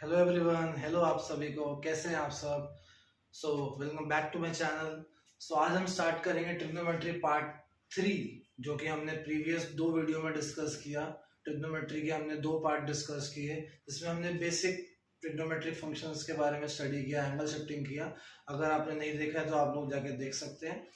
Hello everyone, hello आप सभी को, कैसे हैं आप सब। Welcome back to my channel. आज हम स्टार्ट करेंगे ट्रिग्नोमेट्री पार्ट 3, जो कि हमने प्रीवियस 2 वीडियो में डिस्कस किया। ट्रिग्नोमेट्री के हमने 2 पार्ट डिस्कस किए, जिसमें हमने बेसिक ट्रिग्नोमेट्रिक फंक्शंस के बारे में स्टडी किया, एंगल शिफ्टिंग किया। अगर आपने नहीं देखा है तो आप लोग जाके देख सकते हैं।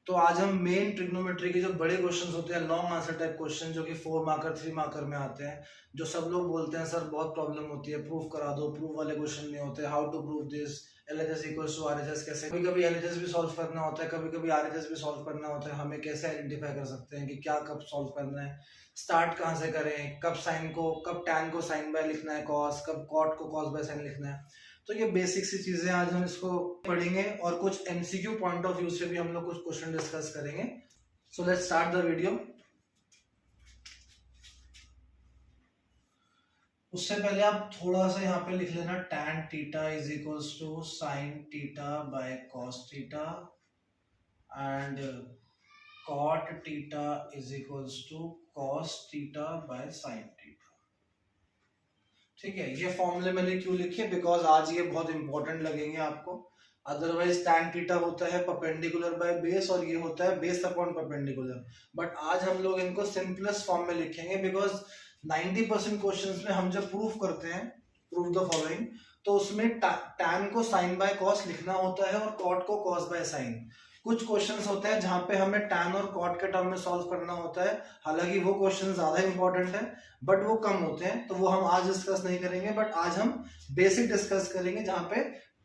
तो आज हम मेन ट्रिग्नोमेट्री के जो बड़े क्वेश्चंस होते हैं, लॉन्ग आंसर टाइप क्वेश्चन, जो कि 4 मार्कर 3 मार्कर में आते हैं, जो सब लोग बोलते हैं सर बहुत प्रॉब्लम होती है, प्रूफ करा दो, प्रूफ वाले क्वेश्चन नहीं होते, how to prove this, LHS equals to RHS कैसे, कभी कभी एलएचएस भी सॉल्व करना होता है, कभी कभी आरएचएस भी सॉल्व करना होता है, हमें कैसे आइडेंटिफाई कर सकते हैं कि क्या कब सॉल्व करना है, स्टार्ट कहाँ से करें, कब टैन को साइन बाय लिखना है कॉस, कब कॉट को कॉस बाय साइन लिखना है। तो ये बेसिक सी चीजें आज हम इसको पढ़ेंगे, और कुछ एमसीक्यू पॉइंट ऑफ व्यू से भी हम लोग कुछ क्वेश्चन डिस्कस करेंगे। So let's start the video. उससे पहले आप थोड़ा सा यहाँ पे लिख लेना, tan theta is equals to sine theta by cos theta and cot theta is equals to cos theta by sine theta. ठीक है, ये फॉर्मूले मैंने क्यों लिखे, बिकॉज आज ये बहुत इंपॉर्टेंट लगेंगे आपको। अदरवाइज tan थीटा होता है परपेंडिकुलर बाय बेस, और ये होता है बेस अपॉन परपेंडिकुलर। बट आज हम लोग इनको सिंपलेस्ट फॉर्म में लिखेंगे, बिकॉज 90% क्वेश्चंस में हम जब प्रूफ करते हैं, प्रूफ द फॉलोइंग, तो उसमें tan को साइन बाय कॉस लिखना होता है और cot को कॉस बाय साइन। कुछ क्वेश्चंस होते हैं जहां पे हमें tan और cot के टर्म में सॉल्व करना होता है, हालांकि वो क्वेश्चन ज्यादा इंपॉर्टेंट है, बट वो कम होते हैं, तो वो हम आज डिस्कस नहीं करेंगे। बट आज हम बेसिक डिस्कस करेंगे, जहां पे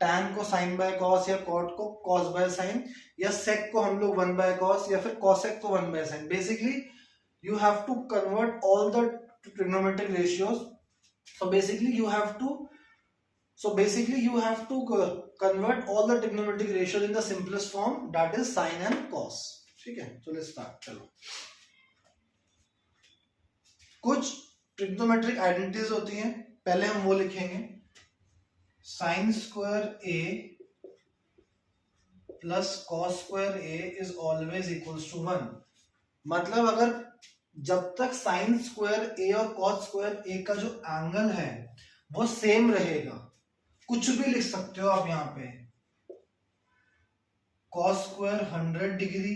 tan को साइन बाय कॉस या cot को कॉस बाय साइन, या sec को हम लोग 1 बाय कॉस, या फिर cosec को 1 by sine. Basically you have to convert all the trigonometric ratios. So basically you have to convert all the trigonometric ratios in the simplest form, that is sin and cos. ठीक है, so let's start. चलो, कुछ trigonometric identities होती हैं, पहले हम वो लिखेंगे। Sine square A plus cos square A is always equals to 1। मतलब अगर जब तक साइन स्क्वायर ए और कॉस स्क्वायर ए का जो एंगल है वो सेम रहेगा, कुछ भी लिख सकते हो आप यहाँ पे, cos square 100 degree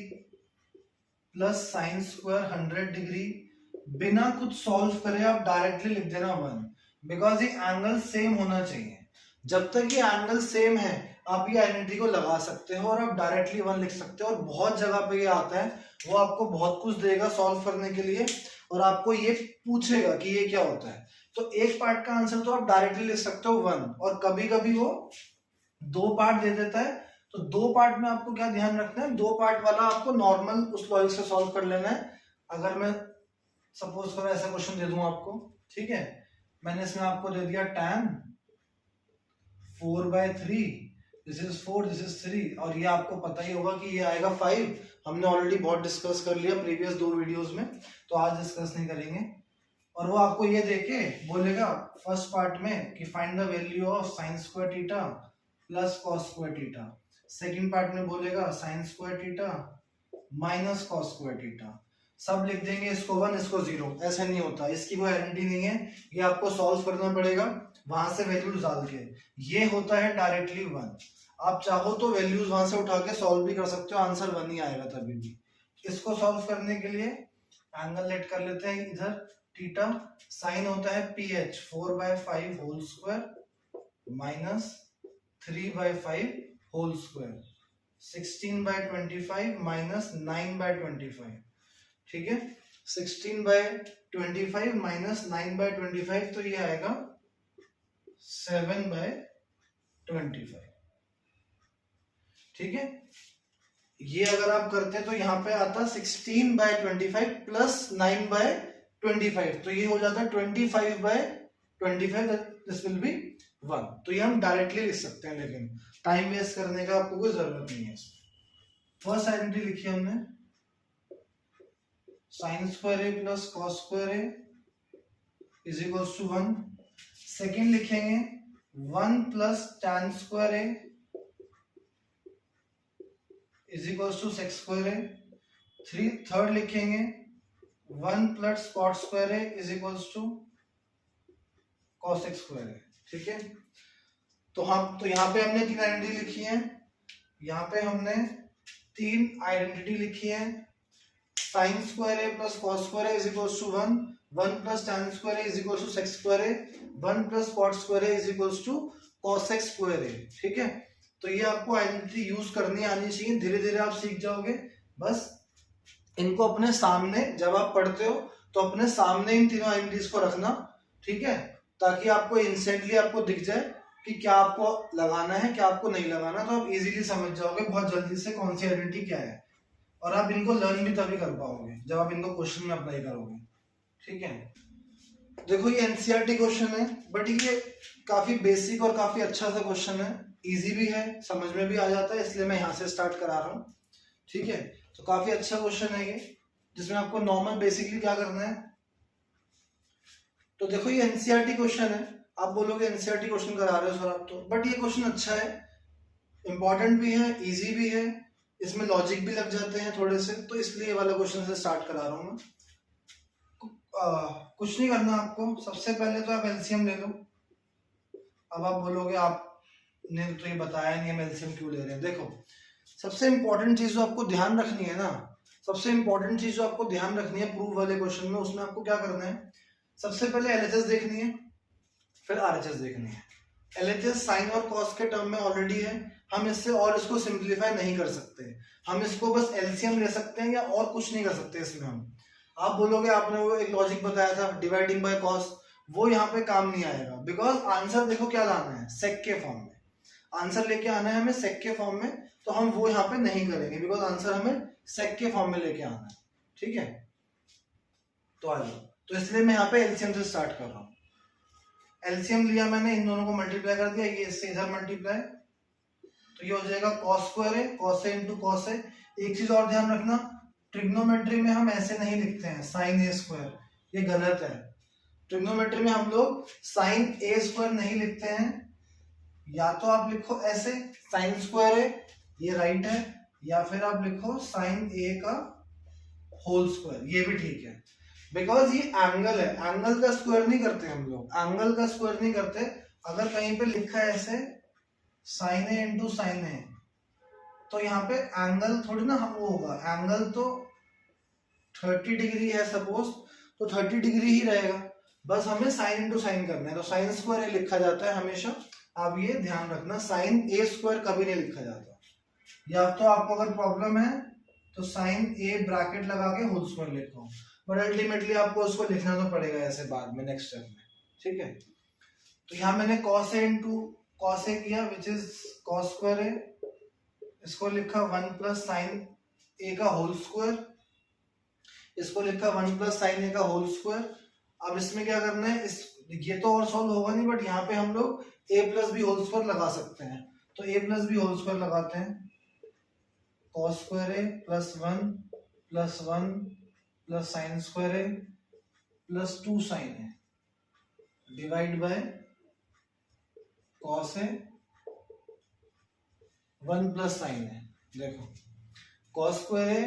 plus sine square 100 degree, बिना कुछ सॉल्व करे आप डायरेक्टली लिख देना 1, बिकॉज ये एंगल सेम होना चाहिए। जब तक ये एंगल सेम है आप ये आइडेंटिटी को लगा सकते हो और आप डायरेक्टली 1 लिख सकते हो। और बहुत जगह पे ये आता है, वो आपको बहुत कुछ देगा सॉल्व करने के लिए, और आपको ये पूछेगा कि ये क्या होता है। तो एक पार्ट का आंसर तो आप डायरेक्टली लिख सकते हो 1, और कभी कभी वो 2 पार्ट दे देता है। तो 2 पार्ट में आपको क्या ध्यान रखना है, 2 पार्ट वाला आपको नॉर्मल उस लॉजिक से सॉल्व कर लेना है। अगर मैं सपोज करो ऐसा क्वेश्चन दे दूं आपको, ठीक है, मैंने इसमें आपको दे दिया tan 4/3, this is 4, this is 3, और ये आपको पता ही होगा कि ये आएगा 5। हमने ऑलरेडी बहुत डिस्कस कर लिया प्रीवियस 2 वीडियोस में, तो आज डिस्कस नहीं करेंगे। और वो आपको ये देके बोलेगा फर्स्ट पार्ट में कि find the value of sine square theta plus cos square theta, second part में बोलेगा sine square theta minus cos square theta. सब लिख देंगे, इसको 1 इसको 0, ऐसा नहीं होता, इसकी कोई गारंटी नहीं है, ये आपको सॉल्व करना पड़ेगा वहां से वैल्यूज डाल के। ये होता है डायरेक्टली 1। आप चाहो तो वैल्यूज वहां से उठा के सॉल्व भी कर सकते हो, आंसर 1 ही आएगा तभी भी। इसको सॉल्व करने के लिए एंगल लेट कर लेते हैं इधर थीटा, साइन होता है ph 4/5 whole square minus 3/5 whole square, 16/25 minus 9/25। ठीक है, 16/25 माइनस 9/25, तो ये आएगा 7/25। ठीक है, ये अगर आप करते तो यहाँ पे आता 16/25 प्लस 9/25, तो ये हो जाता 25/25, दिस विल बी 1। तो ये हम डायरेक्टली लिख सकते हैं, लेकिन टाइम वेस्ट करने का आपको कोई जरूरत नहीं है। फर्स्ट आइडेंटिटी लिखी हमने, sine square A plus cos square A is equals to 1। Second लिखेंगे 1 plus tan square A is equals to sec square A. Third लिखेंगे 1 plus cot square A is equals to cosec square A. ठीक है, तो यहाँ पे हमने 3 identity लिखी है, यहाँ पे हमने 3 आइडेंटिटी लिखी है। Sine square A plus cos square A is equals to 1, 1 plus tan square A is equals to sec square A, 1 plus cot square A is equals to cosec square A. ठीक है, तो ये आपको identity use करनी आनी चाहिए, धीरे धीरे आप सीख जाओगे। बस इनको अपने सामने जब आप पढ़ते हो तो अपने सामने इन तीनों आइडेंटिटीज को रखना, ठीक है, ताकि आपको इंस्टेंटली आपको दिख जाए कि क्या आपको लगाना है क्या आपको नहीं लगाना, तो आप इजीली समझ जाओगे बहुत जल्दी से कौन सी आइडेंटिटी क्या है, और आप इनको लर्न भी तभी कर पाओगे जब आप इनको क्वेश्चन में अप्लाई करोगे। ठीक है, देखो ये एनसीईआरटी क्वेश्चन है, बट ये काफी बेसिक और काफी अच्छा सा क्वेश्चन है, इजी भी है, समझ में भी आ जाता है, इसलिए मैं यहाँ से स्टार्ट करा रहा हूँ। ठीक है, तो काफी अच्छा क्वेश्चन है ये, जिसमें आपको नॉर्मल बेसिकली क्या करना है। तो देखो ये एनसीईआरटी क्वेश्चन है, आप बोलोगे एनसीईआरटी क्वेश्चन करा रहे हो सर आप तो, बट ये क्वेश्चन अच्छा है, इंपॉर्टेंट भी है, इजी भी है, इसमें लॉजिक भी लग जाते हैं थोड़े से, तो इसलिए ये वाला क्वेश्चन से स्टार्ट करा रहा हूँ मैं। कुछ नहीं करना आपको, सबसे पहले तो आप एलसीएम ले लो। अब आप बोलोगे आपने तो ये बताया नहीं हम एलसीएम क्यों ले रहे हैं। देखो सबसे इंपॉर्टेंट चीज जो आपको ध्यान रखनी है ना, सबसे इंपॉर्टेंट चीज जो आपको ध्यान रखनी है प्रूफ वाले क्वेश्चन में, उसमें आपको क्या करना है, सबसे पहले एलएचएस देखनी है, फिर आरएचएस देखनी है। एलएचएस साइन और कॉस के टर्म में ऑलरेडी है, हम इससे और इसको सिंप्लीफाई नहीं कर सकते, हम इसको बस एलसीएम ले सकते हैं या और कुछ नहीं कर सकते इसमें हम। आप बोलोगे आपने वो एक लॉजिक बताया था डिवाइडिंग बाय कॉस, वो यहाँ पे काम नहीं आएगा, बिकॉज आंसर देखो क्या लाना है, सेक के फॉर्म में आंसर लेके आना है हमें, सेक के फॉर्म में, तो हम वो यहाँ पे नहीं करेंगे, बिकॉज आंसर हमें सेक के फॉर्म में लेके आना है। ठीक है, तो आ जाओ, तो इसलिए मैं यहाँ पे एलसीएम से स्टार्ट कर रहा हूँ। एलसीएम लिया मैंने, इन दोनों को मल्टीप्लाई कर दिया, ये इससे इधर मल्टीप्लाई, तो ये हो जाएगा कॉस स्क्वायर है, कॉस ए इंटू कॉस है। एक चीज और ध्यान रखना, ट्रिग्नोमेट्री में हम ऐसे नहीं लिखते हैं साइन ए स्क्वायर, ये गलत है। ट्रिग्नोमेट्री में हम लोग साइन ए स्क्वायर नहीं लिखते हैं, या तो आप लिखो ऐसे साइन स्क्वायर है, ये राइट है, या फिर आप लिखो साइन ए का होल स्क्वायर, ये भी ठीक है, बिकॉज ये एंगल है, एंगल का स्क्वायर नहीं करते हम लोग, एंगल का स्क्वायर नहीं करते। अगर कहीं पे लिखा है ऐसे साइन ए इंटू साइन ए, तो यहाँ पे एंगल थोड़ी ना वो होगा, एंगल तो 30 डिग्री है सपोज, तो 30 डिग्री ही रहेगा, बस हमें साइन इंटू साइन करना है, तो साइन स्क्वायर ए लिखा जाता है हमेशा, आप ये ध्यान रखना, साइन ए स्क्वायर कभी नहीं लिखा जाता, या तो आपको अगर प्रॉब्लम है तो साइन ए ब्रैकेट लगा के होल स्क्वायर लिखो, बट अल्टीमेटली आपको उसको लिखना तो पड़ेगा ऐसे बाद में नेक्स्ट स्टेप में। ठीक है, तो यहाँ मैंने cos A into cos A किया विच इज कॉस स्क्वायर ए, इसको लिखा 1 प्लस साइन ए का होल स्क्वायर, इसको लिखा 1 प्लस साइन ए का होल स्क्वायर। अब इसमें क्या करना है, इस ये तो और सॉल्व होगा नहीं, बट यहाँ पे हम लोग A plus B whole square लगा सकते हैं, तो A plus B whole square लगाते हैं, cos square A plus 1 plus sine square A plus 2 sine A divide by cos A 1 plus sine A. देखो कॉस स्क्वायर ए,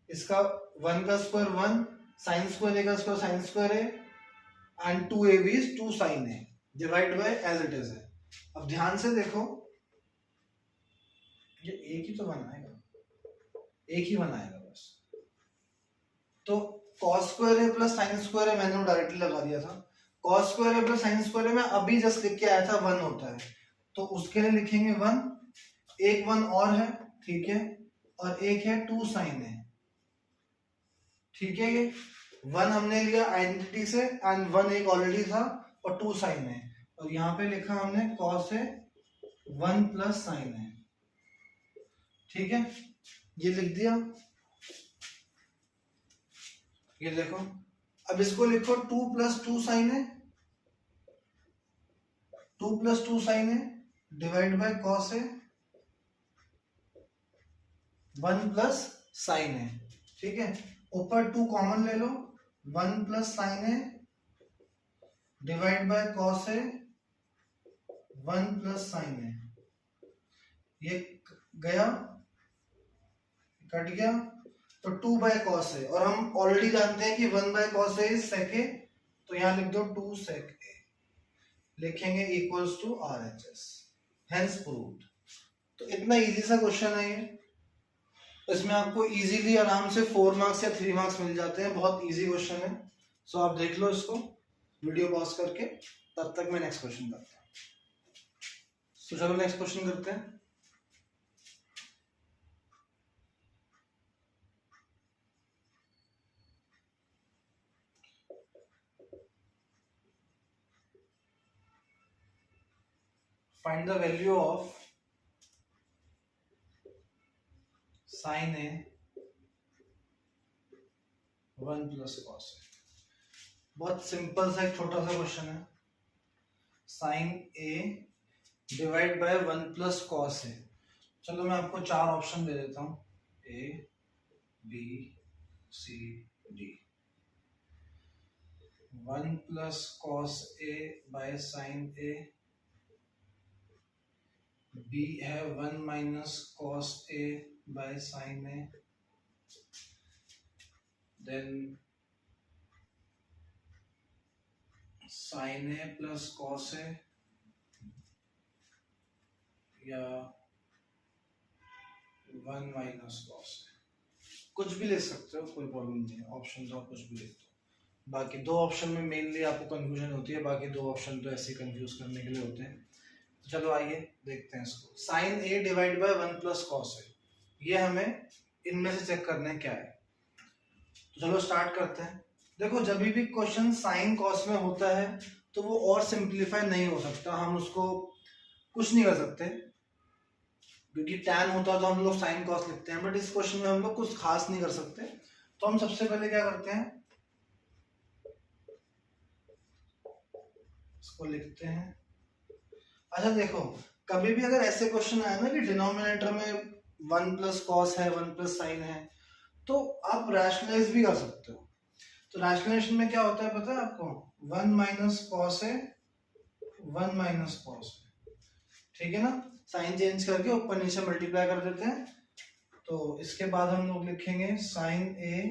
इसका 1 का स्क्वायर 1, साइन स्क्वायर ए का square sine square A, and 2ab is 2 sine A divide by as it is है। अब ध्यान से देखो, ये एक ही तो बनाएगा, एक ही बनाएगा बस, तो cos square A plus sine square ए मैंने डायरेक्टली लगा दिया था, cos square A plus sine square ए में अभी जस्ट लिख के आया था 1 होता है, तो उसके लिए लिखेंगे 1, एक 1 और है, ठीक है, और एक है 2 साइन है, ठीक है, ये 1 हमने लिया आइडेंटिटी से एंड 1 एक ऑलरेडी था और 2 साइन है, और यहाँ पे लिखा हमने कॉस है 1 प्लस साइन है, ठीक है, ये लिख दिया। ये देखो, अब इसको लिखो 2 प्लस 2 साइन है, 2 प्लस 2 साइन है डिवाइड बाय कॉस है 1 प्लस साइन है, ठीक है, ऊपर 2 कॉमन ले लो, 1 प्लस साइन है डिवाइड बाय कॉस है 1 प्लस साइन है, ये गया कट गया, तो 2 बाय कॉस है, और हम ऑलरेडी जानते हैं कि 1 बाय कॉस है इज सेक ए, तो यहां लिख दो 2 सेक ए, लिखेंगे equals to RHS, hence proved. तो इतना इजी सा क्वेश्चन है ये, इसमें आपको इजीली आराम से 4 मार्क्स या 3 मार्क्स मिल जाते हैं, बहुत इजी क्वेश्चन है। सो आप देख लो इसको वीडियो पॉज करके, तब तक मैं नेक्स्ट क्वेश्चन करता हूँ। तो चलो नेक्स्ट क्वेश्चन करते हैं। Find the value of sin A 1 plus cos A। बहुत सिंपल सा एक छोटा सा क्वेश्चन है। sin A divide by 1 plus cos A। चलो मैं आपको 4 ऑप्शन दे देता हूँ, A B C D। 1 plus cos A by sin A, B है 1 minus cos A by sin A, then sin A plus cos A, या 1 minus cos A। कुछ भी ले सकते हो, कोई प्रॉब्लम नहीं है, ऑप्शन तो आप कुछ भी लिख दो। बाकी 2 ऑप्शन में मेनली आपको कंफ्यूजन होती है, बाकी 2 ऑप्शन तो ऐसे कंफ्यूज करने के लिए होते हैं। तो चलो आइए देखते हैं इसको। sin A divide by 1 plus cos A, ये हमें इनमें से चेक करना है क्या है। तो चलो स्टार्ट करते हैं। देखो जब भी क्वेश्चन साइन कॉस में होता है तो वो और सिंप्लीफाई नहीं हो सकता, हम उसको कुछ नहीं कर सकते, क्योंकि टैन होता है तो हम लोग साइन कॉस लिखते हैं, बट इस क्वेश्चन में हम लोग कुछ खास नहीं कर सकते। तो हम सबसे पहले क्या करते हैं, इसको लिखते हैं। अच्छा देखो, कभी भी अगर ऐसे क्वेश्चन आए ना कि डिनोमिनेटर में 1 प्लस कॉस है 1 प्लस साइन है, तो आप रैशनलाइज भी कर सकते हो। तो रैशनलाइजेशन में क्या होता है पता है आपको, 1 माइनस कॉस है 1 माइनस कॉस है, ठीक है ना। साइन चेंज करके ऊपर नीचे मल्टीप्लाई कर देते हैं। तो इसके बाद हम लोग लिखेंगे sine A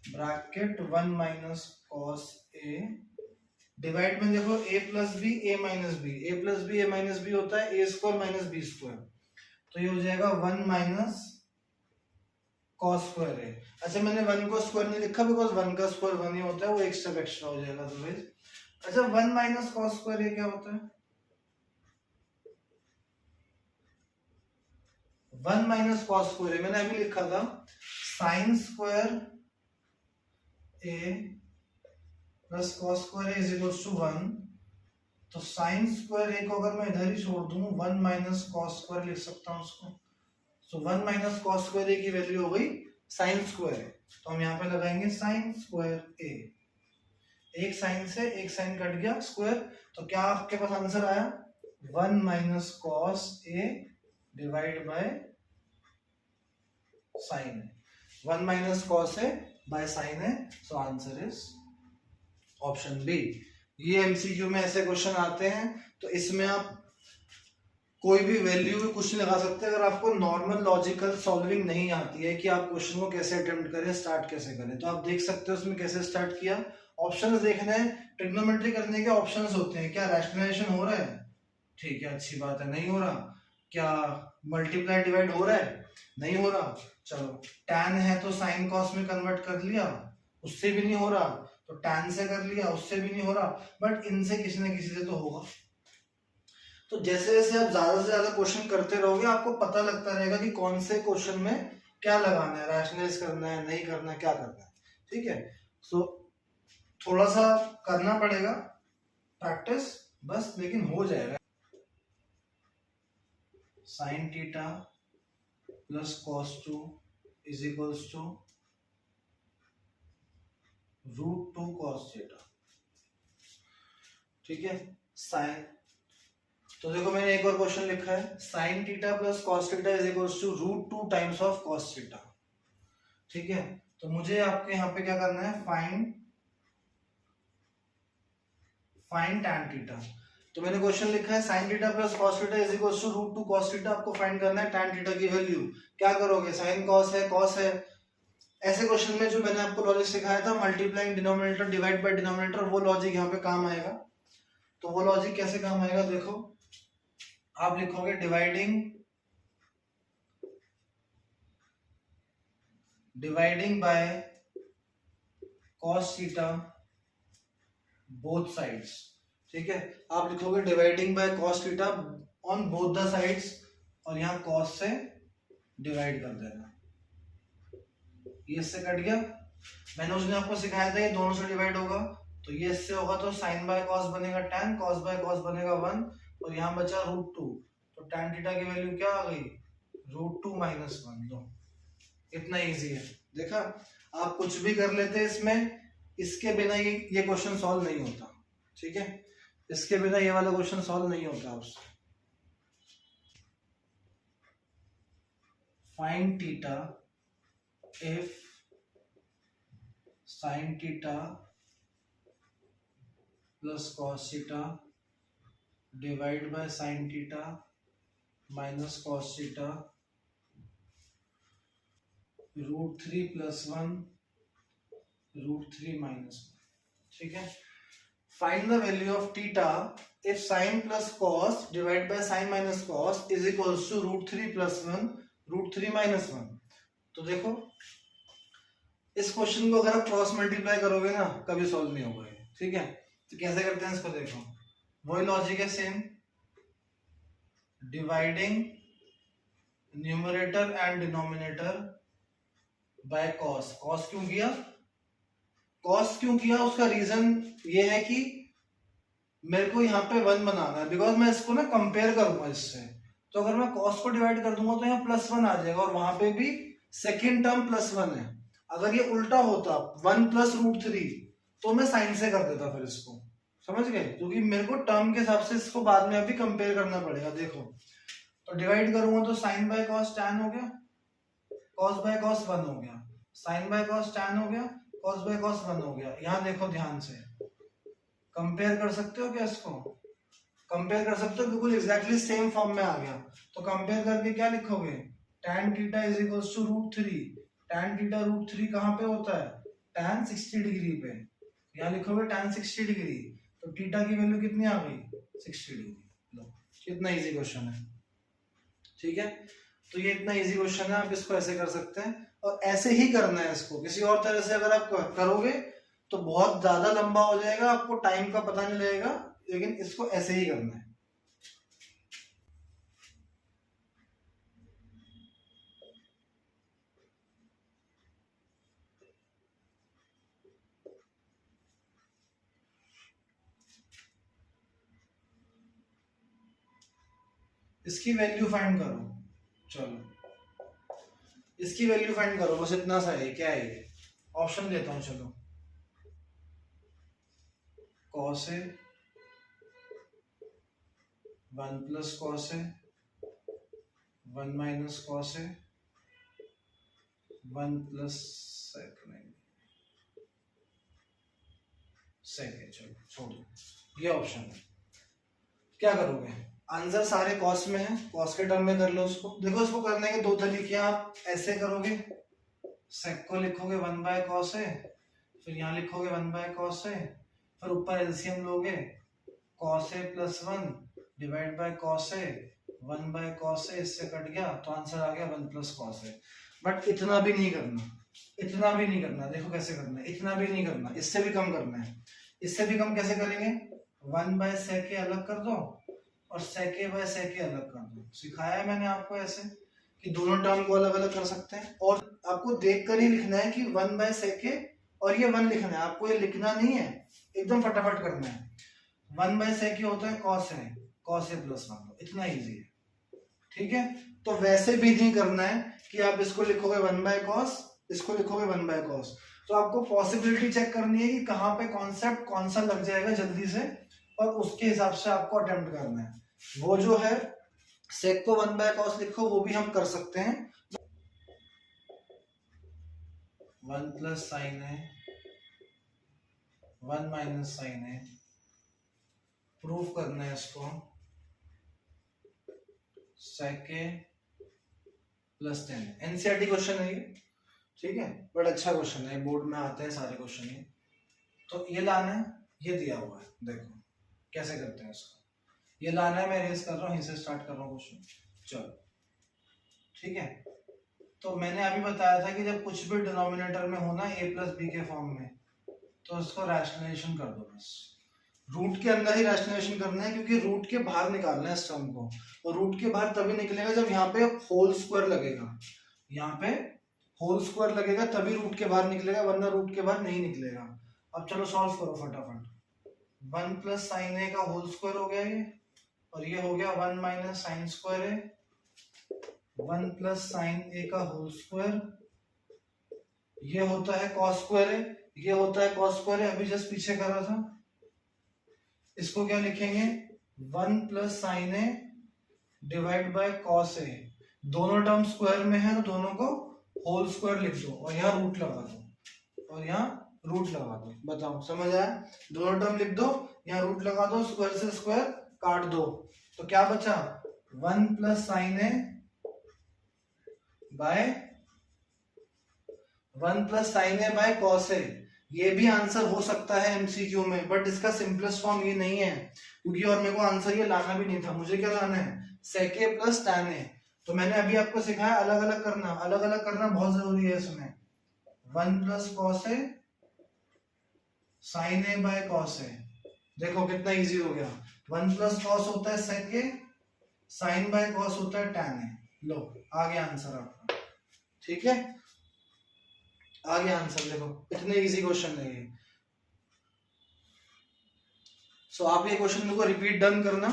bracket 1 minus cos A, divide में देखो a plus B A minus B, A plus B A minus B होता है A square minus B square, तो ये हो जाएगा 1 माइनस कॉस स्क्वायर है। अच्छा मैंने 1 को स्क्वायर नहीं लिखा बिकॉज 1 का स्क्वायर 1 ही होता है, वो एक स्टेप एक्स्ट्रा हो जाएगा अदरवाइज। अच्छा 1 माइनस कॉस स्क्वायर ये क्या होता है, 1 माइनस कॉस स्क्वायर मैंने अभी लिखा था sine square A plus cos square is equals to 1। तो साइन स्क्वायर ए को अगर मैं इधर ही छोड़ दूं 1 माइनस कॉस स्क्वायर लिख सकता हूं उसको। सो 1 माइनस कॉस स्क्वायर ए की वैल्यू हो गई साइन स्क्वायर ए, तो हम यहाँ पे लगाएंगे साइन स्क्वायर ए, एक साइन से एक साइन कट गया स्क्वायर, तो क्या आपके पास आंसर आया 1 minus cos A divide by sine है, 1 minus cos A by sine है। So answer is option B. ये एमसीक्यू में ऐसे क्वेश्चन आते हैं, तो इसमें आप कोई भी वैल्यू भी कुछ लगा सकते हैं। अगर आपको नॉर्मल लॉजिकल सॉल्विंग नहीं आती है कि आप क्वेश्चन को कैसे अटेम्प्ट करें, स्टार्ट कैसे करें, तो आप देख सकते हो उसमें कैसे स्टार्ट किया। ऑप्शंस देखने हैं, ट्रिग्नोमेट्री करने के ऑप्शंस होते हैं, क्या रैशनलाइजेशन हो रहा है, ठीक है अच्छी बात है, नहीं हो रहा, क्या मल्टीप्लाई डिवाइड हो रहा है, नहीं हो रहा, चलो टैन है तो साइन कॉस में कन्वर्ट कर लिया, उससे भी नहीं हो रहा तो टैन से कर लिया, उससे भी नहीं हो रहा, बट इनसे किसी न किसी से तो होगा। तो जैसे जैसे आप ज्यादा से ज्यादा क्वेश्चन करते रहोगे आपको पता लगता रहेगा कि कौन से क्वेश्चन में क्या लगाना है, रैशनलाइज करना है, नहीं करना है, क्या करना है, ठीक है। सो थोड़ा सा करना पड़ेगा प्रैक्टिस बस, लेकिन हो जाएगा। Sine theta plus cos 2 is equals to √2 cos theta, ठीक है। साइन, तो देखो मैंने एक और क्वेश्चन लिखा है sine theta plus cos theta is equals to √2 times of cos theta, ठीक है। तो मुझे आपके यहाँ पे क्या करना है, फाइंड टैन थीटा। तो मैंने क्वेश्चन लिखा है sine theta plus cos theta is equals to √2 cos theta, आपको फाइंड करना है टैन थीटा की वैल्यू। क्या करोगे, साइन कॉस है कॉस है, ऐसे क्वेश्चन में जो मैंने आपको लॉजिक सिखाया था multiplying denominator divide by denominator, वो लॉजिक यहाँ पे काम आएगा। तो वो लॉजिक कैसे काम आएगा, देखो आप लिखोगे dividing by cos theta both sides, ठीक है। आप लिखोगे dividing by cos theta on both the sides, और यहाँ कॉस से डिवाइड कर देना, ये इससे कट गया। मैंने उस दिन आपको सिखाया था ये दोनों से डिवाइड होगा, तो ये इससे होगा तो साइन बाय कॉस बनेगा tan, कॉस बाय कॉस बनेगा 1, और यहाँ बचा √2, तो tan थीटा की वैल्यू क्या आ गई, √2 - 1। लो इतना इजी है, देखा। आप कुछ भी कर लेते इसमें, इसके बिना ये क्वेश्चन सॉल्व नहीं होता, ठीक है। इसके बिना ये वाला क्वेश्चन सॉल्व नहीं होता आपसे। Find theta if sin theta plus cos theta divide by sin theta minus cos theta √3 + 1 √3 - 1, ठीक है। Find the value of theta if sin plus cos divided by sin minus cos is equals to √3 + 1 √3 - 1। तो देखो इस question को अगर आप cross multiply करोगे ना कभी सॉल्व नहीं होगा ये, ठीक है। तो कैसे करते हैं इसको, देखो वही लॉजिक है same, dividing numerator and denominator by cos. Cos क्यों किया, उसका रीजन ये है कि मेरे को यहाँ पे 1 बनाना है, बिकॉज मैं इसको ना कंपेयर करूंगा इससे। तो अगर मैं कॉस को डिवाइड कर दूंगा तो यहाँ +1 आ जाएगा, और वहां पे भी सेकेंड टर्म +1 है। अगर ये उल्टा होता 1 + √3 तो मैं साइन से कर देता, फिर इसको समझ गए, क्योंकि मेरे को टर्म के हिसाब से इसको बाद में अभी कंपेयर करना पड़ेगा। देखो तो डिवाइड करूंगा तो साइन बाय कॉस tan हो गया, कॉस बाय कॉस 1 हो गया, साइन बाय कॉस tan हो गया, कॉस बाय कॉस 1 हो गया। यहाँ देखो ध्यान से कंपेयर कर सकते हो क्या, इसको कंपेयर कर सकते हो, बिल्कुल एग्जैक्टली सेम फॉर्म में आ गया। तो कंपेयर करके क्या लिखोगे, tan theta is equals to √3, tan theta √3 कहाँ पे होता है, tan 60 डिग्री पे, यहाँ लिखोगे tan 60 डिग्री, तो थीटा की वैल्यू कितनी आ गई, 60 डिग्री। लो कितना इजी क्वेश्चन है, ठीक है। तो ये इतना इजी क्वेश्चन है, आप इसको ऐसे कर सकते हैं, और ऐसे ही करना है इसको। किसी और तरह से अगर आप करोगे तो बहुत ज्यादा लंबा हो जाएगा, आपको टाइम का पता नहीं लगेगा, लेकिन इसको ऐसे ही करना है। इसकी वैल्यू फाइंड करो, चलो इसकी वैल्यू फाइंड करो, बस इतना सा है। क्या है ये, ऑप्शन देता हूं, चलो cos A 1 + cos A 1 - cos A 1 + sec, चलो छोड़ो, ये ऑप्शन है। क्या करोगे, आंसर सारे कॉस में है, कॉस के टर्म में कर लो उसको। देखो इसको करने के दो तरीके, आप ऐसे करोगे, सेक को लिखोगे 1 / cos A, फिर यहाँ लिखोगे 1 / cos A, फिर ऊपर एलसीएम लोगे, cos A + 1 divide by cos A 1 / cos A, इससे कट गया तो आंसर आ गया 1 + cos A। बट इतना भी नहीं करना, इतना भी नहीं करना, देखो कैसे करना है, इतना भी नहीं करना, इससे भी कम करना है। इससे भी कम कैसे करेंगे, 1/sec A अलग कर दो और sec A / sec A अलग कर दो। सिखाया है मैंने आपको ऐसे कि दोनों टर्म को अलग अलग कर सकते हैं, और आपको देखकर ही लिखना है कि 1/sec A, और ये 1 लिखना है, आपको ये लिखना नहीं है, एकदम फटाफट करना है। 1/sec A होता है cos A + 1, इतना इजी है, ठीक है। तो वैसे भी नहीं करना है कि आप इसको लिखोगे 1/cos, इसको लिखोगे 1/cos। तो आपको पॉसिबिलिटी चेक करनी है कि कहाँ पे कॉन्सेप्ट कौन सा लग जाएगा जल्दी से, और उसके हिसाब से आपको अटेम्प्ट करना है। वो जो है sec को 1/cos लिखो, वो भी हम कर सकते हैं, 1 + sin A 1 - sin A, proof करना है इसको, sec A + tan। NCERT question है ये, ठीक है, बड़ा अच्छा क्वेश्चन है, बोर्ड में आते हैं सारे क्वेश्चन ये। तो ये लाना है, ये दिया हुआ है, देखो कैसे करते हैं इसको, ये लाना है, मैं रेस कर रहा हूँ, इसे स्टार्ट कर रहा हूँ क्वेश्चन। चलो ठीक है, तो मैंने अभी बताया था कि जब कुछ भी डिनोमिनेटर में होना a प्लस बी के फॉर्म में, तो इसको रैशनलाइजेशन कर दो बस। रूट के अंदर ही रैशनलाइजेशन करना है, क्योंकि रूट के बाहर निकालना है इस टर्म को, और रूट के बाहर तभी निकलेगा जब यहाँ पे होल स्क्वायर लगेगा, यहाँ पे होल स्क्वायर लगेगा तभी रूट के बाहर निकलेगा, वरना रूट के बाहर नहीं निकलेगा। अब चलो सॉल्व करो फटाफट। 1 प्लस साइन ए का होल स्क्वायर हो गया ये, और ये हो गया 1 minus sign square A, 1 plus sine ए का होल स्क्वायर, ये होता है कॉस स्क्वायर ए, ये होता है कॉस स्क्वायर ए, अभी जस्ट पीछे करा था। इसको क्या लिखेंगे, 1 plus sine A divide by cos A, दोनों टर्म स्क्वायर में है तो दोनों को होल स्क्वायर लिख दो, और यहाँ रूट लगा दो, और यहाँ रूट लगा दो। बताओ समझ आया, दोनों टर्म लिख दो, यहाँ रूट लगा दो, स्क्वायर से स्क्वायर काट दो, तो क्या बचा 1 plus sine A by 1 plus sine A by cos A. ये भी आंसर हो सकता है एमसीक्यू में, बट इसका सिंपलेस्ट फॉर्म ये नहीं है, क्योंकि और मेरे को आंसर ये लाना भी नहीं था, मुझे क्या लाना है सेक ए प्लस टैन ए। तो मैंने अभी आपको सिखाया अलग अलग करना, अलग अलग करना बहुत जरूरी है इसमें। 1 plus cos A sine A by cos A, देखो कितना इजी हो गया। 1 प्लस कॉस होता है सेक ए, साइन बाय कॉस होता है टैन ए। लो आ गया आंसर आपका, ठीक है, आ गया आंसर। देखो इतने इजी क्वेश्चन है ये। सो आप ये क्वेश्चन को रिपीट डन करना।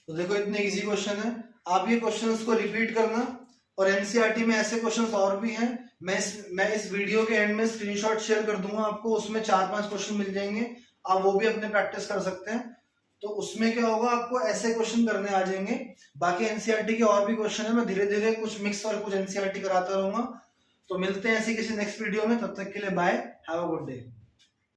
तो देखो इतने इजी क्वेश्चन है, आप ये क्वेश्चंस को रिपीट करना, और एनसीईआरटी में ऐसे क्वेश्चंस और भी हैं, मैं इस वीडियो के एंड में स्क्रीनशॉट शेयर कर दूंगा आपको, उसमें 4-5 क्वेश्चन मिल जाएंगे, आप वो भी अपने प्रैक्टिस कर सकते हैं। तो उसमें क्या होगा, आपको ऐसे क्वेश्चन करने आ जाएंगे। बाकी एनसीईआरटी के और भी क्वेश्चन है, मैं धीरे धीरे कुछ मिक्स और कुछ एनसीईआरटी कराता रहूंगा। तो मिलते हैं ऐसी किसी नेक्स्ट वीडियो में, तब तक के लिए bye, have a good day.